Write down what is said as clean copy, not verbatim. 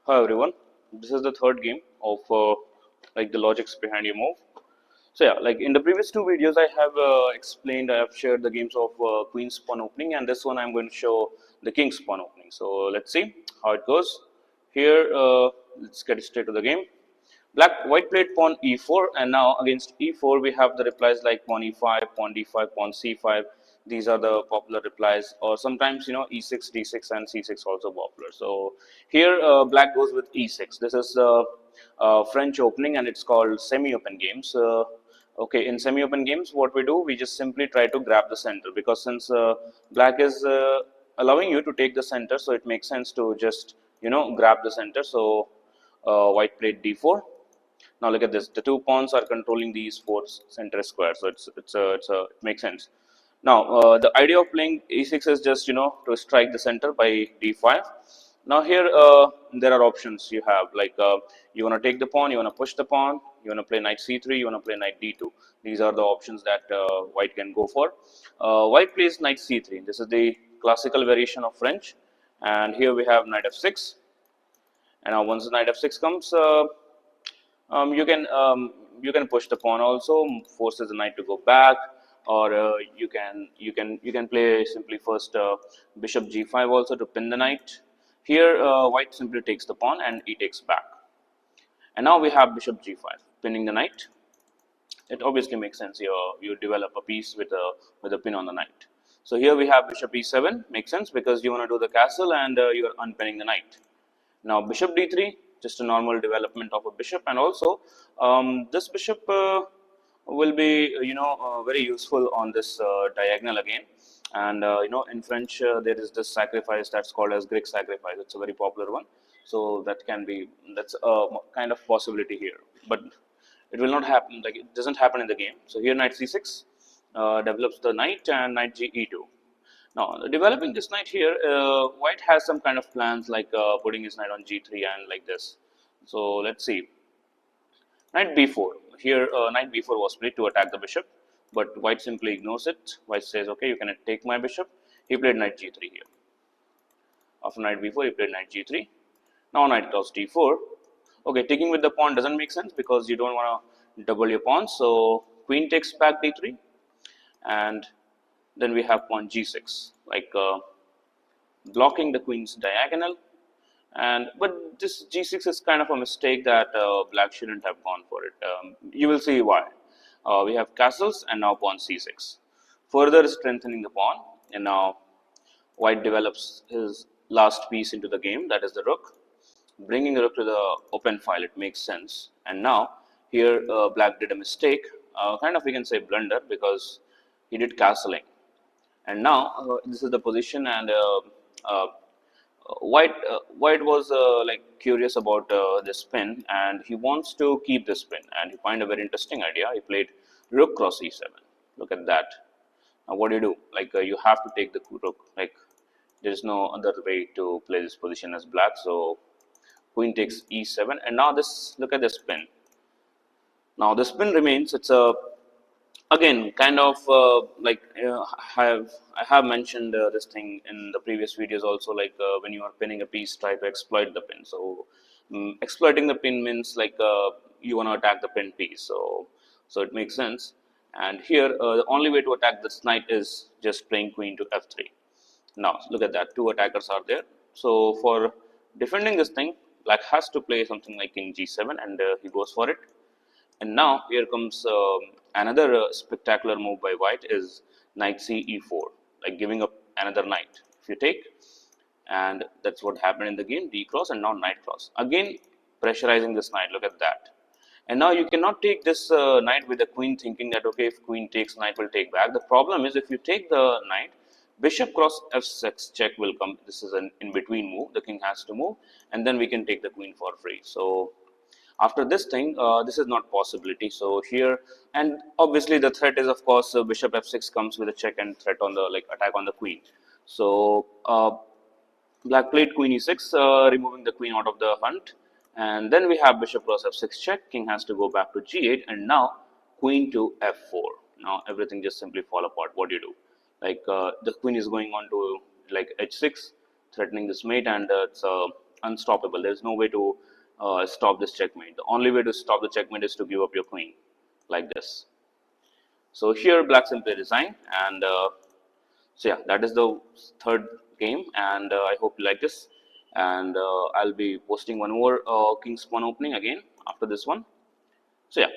Hi everyone, this is the third game of like the logics behind your move. So yeah, like in the previous two videos I have explained, I have shared the games of queen's pawn opening, and this one I'm going to show the king's pawn opening. So let's see how it goes. Here, let's get straight to the game. White played pawn e4, and now against e4 we have the replies like pawn e5, pawn d5, pawn c5. These are the popular replies, or sometimes e6, d6, and c6 also popular. So here black goes with e6. This is the French opening, and it's called semi-open games. Okay, in semi-open games, what we do, we just simply try to grab the center, because since black is allowing you to take the center, so it makes sense to just grab the center. So white played d4. Now look at this. The two pawns are controlling these four center squares, so it makes sense. Now the idea of playing e6 is just to strike the center by d5. Now here there are options you have, like you want to take the pawn, you want to push the pawn, you want to play knight c3, you want to play knight d2. These are the options that white can go for. White plays knight c3. This is the classical variation of French, and here we have knight f6. And now once the knight f6 comes, um, you can um, you can push the pawn also, forces the knight to go back, or you can play simply first bishop g5 also to pin the knight. Here white simply takes the pawn and he takes back, and now we have bishop g5 pinning the knight. It obviously makes sense. You develop a piece with a pin on the knight. So here we have bishop e7, makes sense because you want to do the castle and you're unpinning the knight. Now bishop d3, just a normal development of a bishop, and also this bishop will be very useful on this diagonal again. And in French there is this sacrifice that's called as Greek sacrifice. It's a very popular one, so that's a kind of possibility here, but it will not happen. Like, it doesn't happen in the game. So here knight c6 develops the knight, and knight g e2. Now, developing this knight here, white has some kind of plans, like putting his knight on g3 and like this. So let's see. Knight b4. Here, knight b4 was played to attack the bishop, but white simply ignores it. White says, okay, you can take my bishop. He played knight g3 here. After knight b4, he played knight g3. Now knight cross d4. Okay, taking with the pawn doesn't make sense because you don't want to double your pawn. So queen takes back d3, and then we have pawn g6, like blocking the queen's diagonal. And but this g6 is kind of a mistake that black shouldn't have gone for it. You will see why. We have castles, and now pawn c6, further strengthening the pawn. And now white develops his last piece into the game, that is the rook, bringing the rook to the open file. It makes sense. And now here black did a mistake, kind of we can say blunder, because he did castling. And now this is the position, and uh, white was like curious about this pin, and he wants to keep this pin, and he find a very interesting idea. He played rook cross e7. Look at that. Now what do? Like you have to take the rook. Like there is no other way to play this position as black. So queen takes e7, and now this, look at this pin. Now the spin remains. It's a again kind of like I have mentioned this thing in the previous videos also. Like when you are pinning a piece, try to exploit the pin. So exploiting the pin means like you want to attack the pin piece. So it makes sense. And here the only way to attack this knight is just playing queen to f3. Now look at that. Two attackers are there. So for defending this thing, black has to play something like king g7, and he goes for it. And now here comes another spectacular move by white, is knight c e4, like giving up another knight. If you take, and that's what happened in the game, d cross, and now knight cross. Again, pressurizing this knight. Look at that. And now you cannot take this knight with the queen, thinking that okay, if queen takes, knight will take back. The problem is, if you take the knight, bishop cross f6 check will come. This is an in-between move. The king has to move, and then we can take the queen for free. So after this thing, this is not possibility. So here, and obviously the threat is, of course, bishop f6 comes with a check and threat on the, like, attack on the queen. So black played queen e6, removing the queen out of the hunt. And then we have bishop cross f6 check. King has to go back to g8, and now queen to f4. Now everything just simply fall apart. What do you do? Like the queen is going on to like h6, threatening this mate, and it's unstoppable. There's no way to stop this checkmate. The only way to stop the checkmate is to give up your queen, like this. So here black simply resign, and so yeah, that is the third game, and I hope you like this. And I'll be posting one more king's pawn opening again after this one. So yeah,